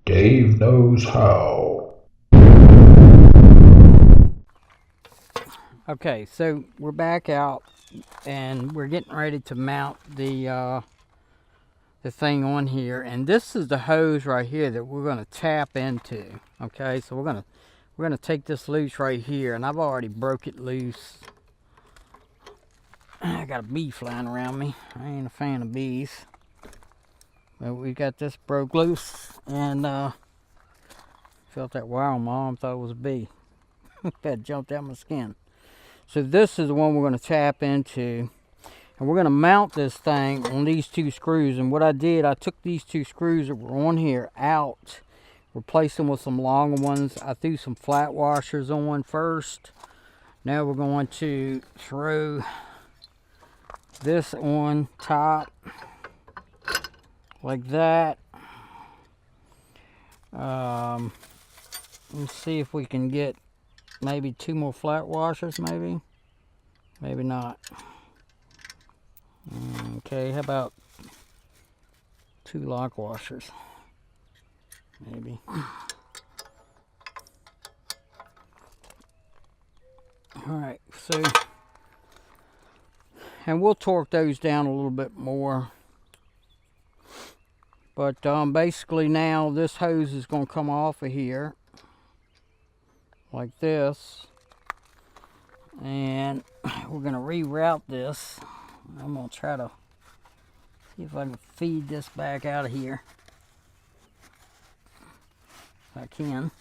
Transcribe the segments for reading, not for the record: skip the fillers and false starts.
Dave knows how. Okay, so we're back out and we're getting ready to mount the thing on here, and this is the hose right here that we're going to tap into. Okay, so we're gonna take this loose right here, and I've already broke it loose. I got a bee flying around me. I ain't a fan of bees, but we got this broke loose, and felt that wire on my arm, thought it was a bee. That jumped out my skin. So this is the one we're going to tap into, and we're going to mount this thing on these two screws. And what I did, I took these two screws that were on here out, replaced them with some longer ones. I threw some flat washers on first. Now we're going to throw this on top like that. Let's see if we can get maybe two more flat washers, maybe not. Okay, how about two lock washers, maybe. All right, so, and we'll torque those down a little bit more. But basically now this hose is going to come off of here like this, and we're going to reroute this. I'm going to try to see if I can feed this back out of here. If I can.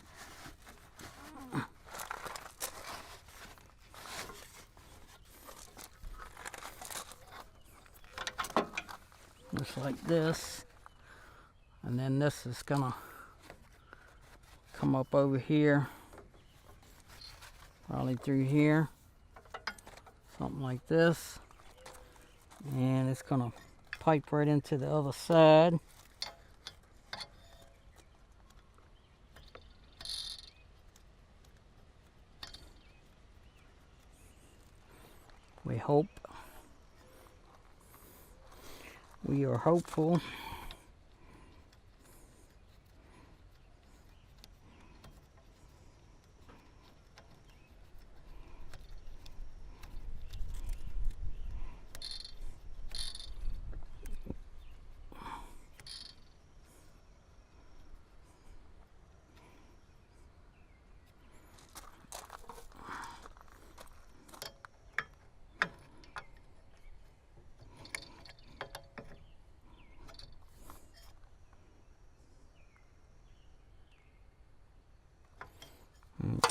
Just like this. And then this is going to come up over here. Probably through here. Something like this. And it's going to pipe right into the other side. We hope. We are hopeful.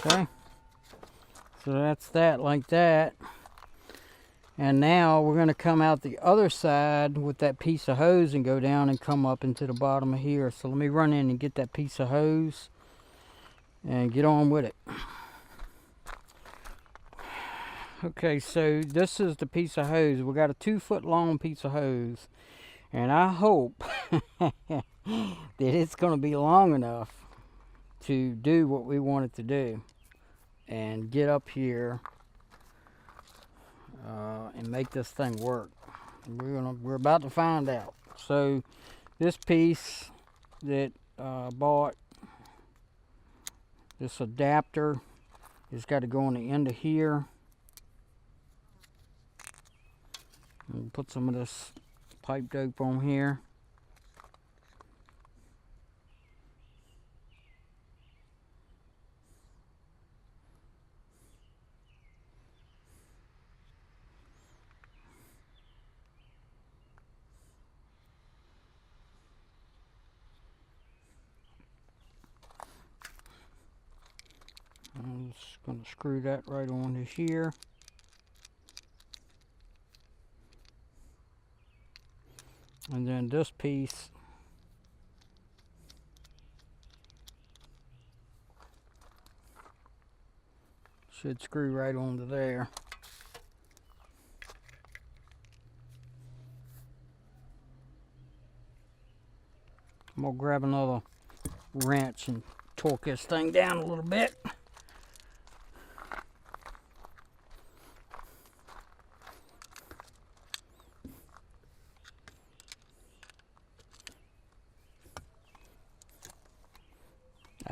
Okay, so that's that, like that. And now we're going to come out the other side with that piece of hose and go down and come up into the bottom of here. So let me run in and get that piece of hose and get on with it. Okay, so this is the piece of hose. We got a 2-foot long piece of hose, and I hope that it's going to be long enough to do what we want it to do and get up here and make this thing work. We're about to find out. So this piece that bought, this adapter, has got to go on the end of here. And put some of this pipe dope on here. I'm just going to screw that right onto here. And then this piece should screw right onto there. I'm going to grab another wrench and torque this thing down a little bit.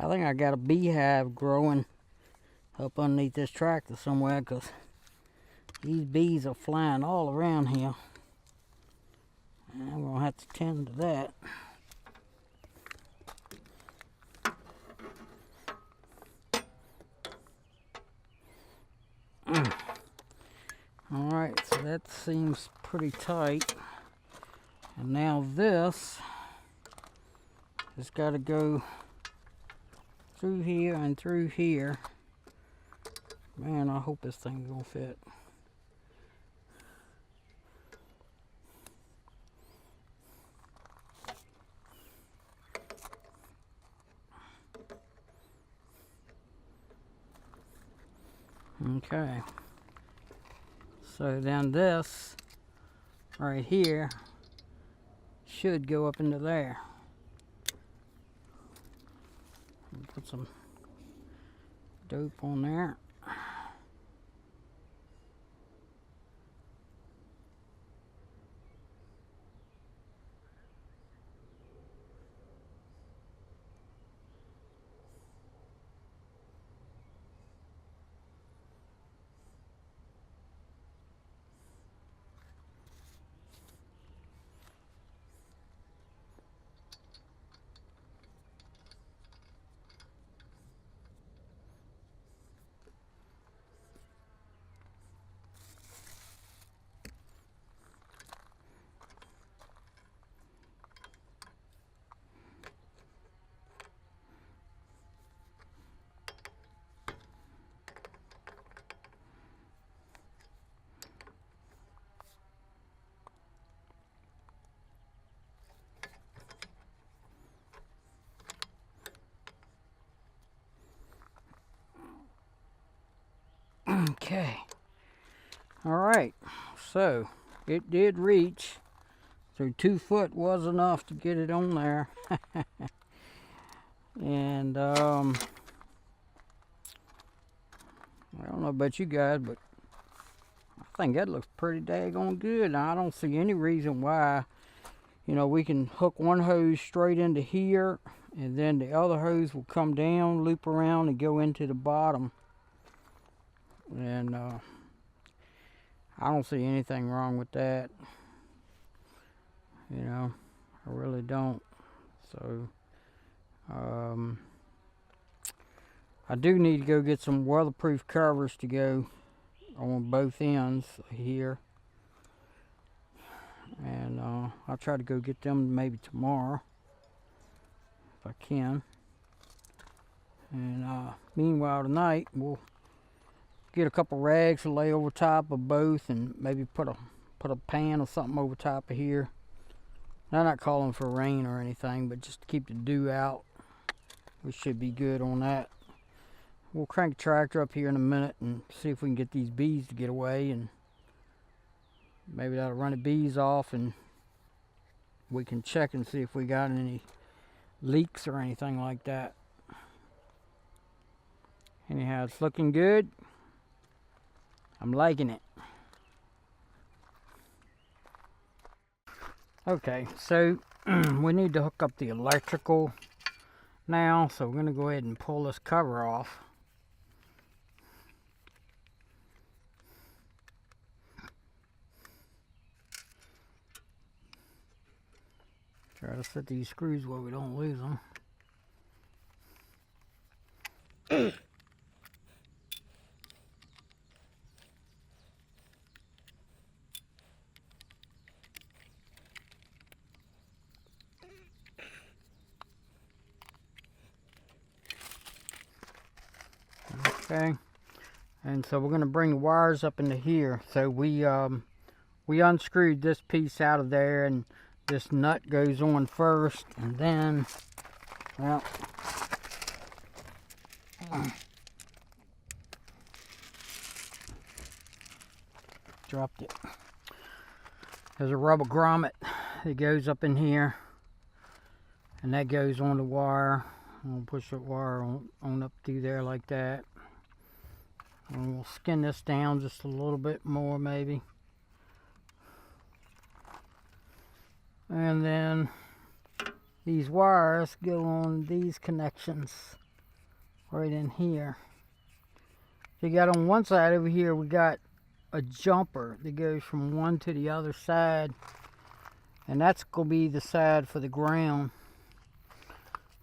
I think I got a beehive growing up underneath this tractor somewhere, because these bees are flying all around here. And I'm going to have to tend to that. Alright, so that seems pretty tight. And now this has got to go through here and through here. Man, I hope this thing's gonna fit. Okay. So then this right here should go up into there. Put some dope on there. Okay. Alright, so it did reach. So 2 foot was enough to get it on there. And I don't know about you guys, but I think that looks pretty daggone good. Now, I don't see any reason why, you know, we can hook one hose straight into here, and then the other hose will come down, loop around, and go into the bottom. And I don't see anything wrong with that. You know, I really don't. So I do need to go get some weatherproof covers to go on both ends here. And I'll try to go get them maybe tomorrow if I can. And meanwhile tonight we'll get a couple rags to lay over top of both, and maybe put a pan or something over top of here. I'm not calling for rain or anything, but just to keep the dew out. We should be good on that. We'll crank the tractor up here in a minute and see if we can get these bees to get away, and maybe that'll run the bees off, and we can check and see if we got any leaks or anything like that. Anyhow, it's looking good. I'm liking it. Okay, so we need to hook up the electrical now, so we're going to go ahead and pull this cover off. Try to set these screws where we don't lose them. Okay, and so we're going to bring the wires up into here. So we unscrewed this piece out of there, and this nut goes on first, and then, well, dropped it. There's a rubber grommet that goes up in here, and that goes on the wire. I'll push that wire on up through there like that. And we'll skin this down just a little bit more maybe. And then these wires go on these connections right in here. So you got on one side over here, we got a jumper that goes from one to the other side, and that's gonna be the side for the ground.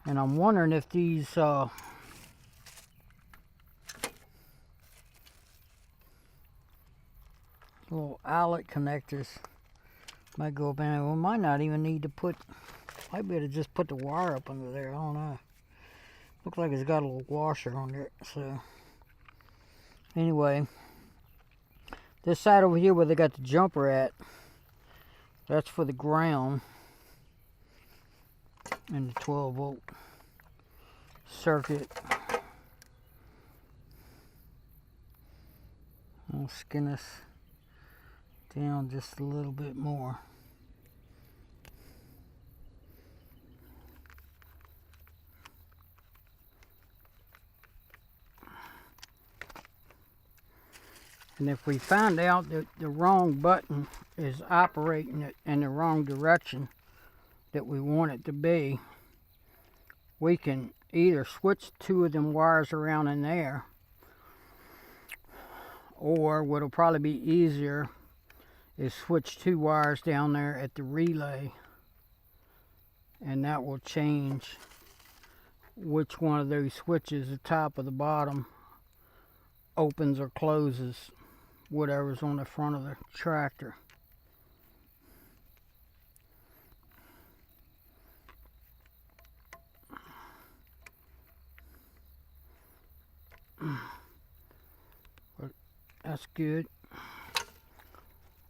And I'm wondering if these little eyelet connectors might go up in there. We might not even need to put, might be able to just put the wire up under there. I don't know. Looks like it's got a little washer on there. So anyway, this side over here where they got the jumper at, that's for the ground and the 12-volt circuit. I'll skin this down just a little bit more. And if we find out that the wrong button is operating it in the wrong direction that we want it to be, we can either switch two of them wires around in there, or what'll probably be easier is switch two wires down there at the relay, and that will change which one of those switches, the top or the bottom, opens or closes whatever's on the front of the tractor. But that's good.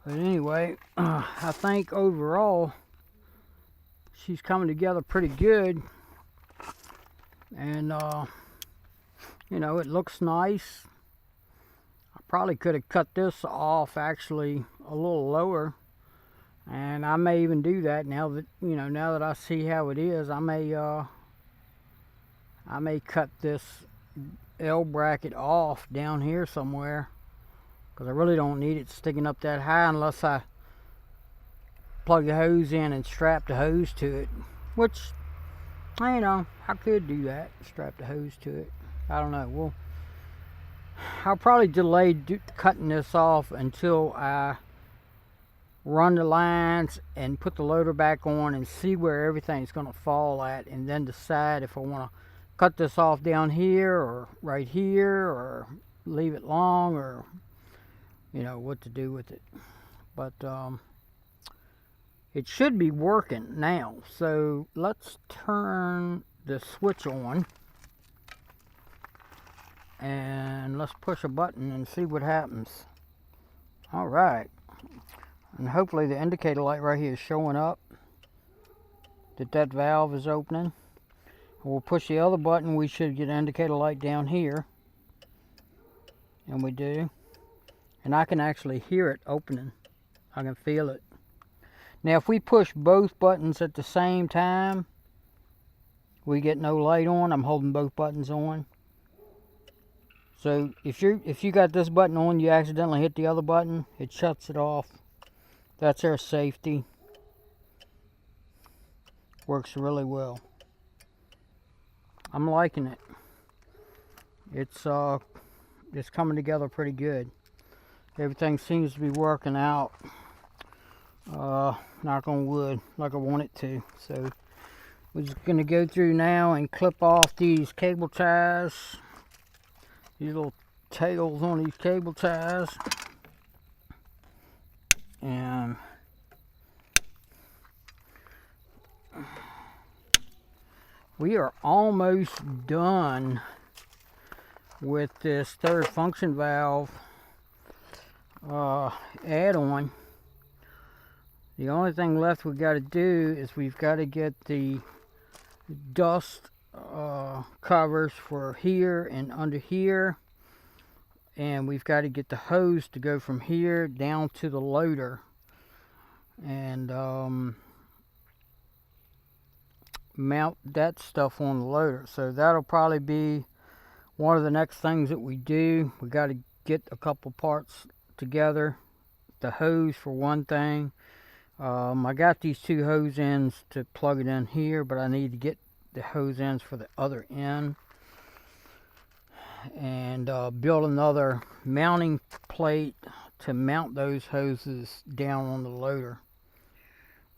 But anyway, I think overall she's coming together pretty good, and you know, it looks nice. I probably could have cut this off actually a little lower, and I may even do that now that, you know, now that I see how it is. I may cut this L bracket off down here somewhere, because I really don't need it sticking up that high unless I plug the hose in and strap the hose to it, which, you know, I could do that, strap the hose to it. I don't know. Well, I'll probably delay cutting this off until I run the lines and put the loader back on and see where everything's going to fall at, and then decide if I want to cut this off down here or right here, or leave it long, or, you know, what to do with it. But it should be working now. So let's turn the switch on and let's push a button and see what happens. All right, and hopefully the indicator light right here is showing up that valve is opening. We'll push the other button, we should get an indicator light down here, and we do. And I can actually hear it opening. I can feel it. Now if we push both buttons at the same time, we get no light on. I'm holding both buttons on. So if you got this button on, you accidentally hit the other button, it shuts it off. That's our safety. Works really well. I'm liking it. It's coming together pretty good. Everything seems to be working out. Knock on wood, like I want it to. So we're just gonna go through now and clip off these cable ties. These little tails on these cable ties. And we are almost done with this third function valve add-on. The only thing left we got to do is we've got to get the dust covers for here and under here, and we've got to get the hose to go from here down to the loader, and mount that stuff on the loader. So that'll probably be one of the next things that we do. We got to get a couple parts together. The hose for one thing. I got these two hose ends to plug it in here, but I need to get the hose ends for the other end. and build another mounting plate to mount those hoses down on the loader,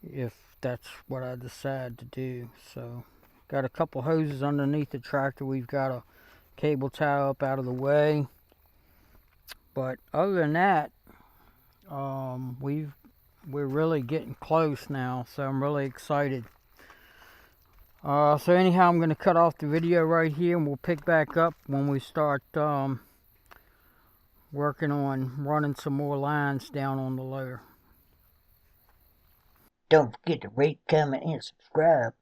if that's what I decide to do. So got a couple hoses underneath the tractor. We've got a cable tie up out of the way, but other than that, we're really getting close now, so I'm really excited. So anyhow, I'm going to cut off the video right here, and we'll pick back up when we start working on running some more lines down on the loader. Don't forget to rate, comment, and subscribe.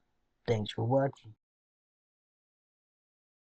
Thanks for watching.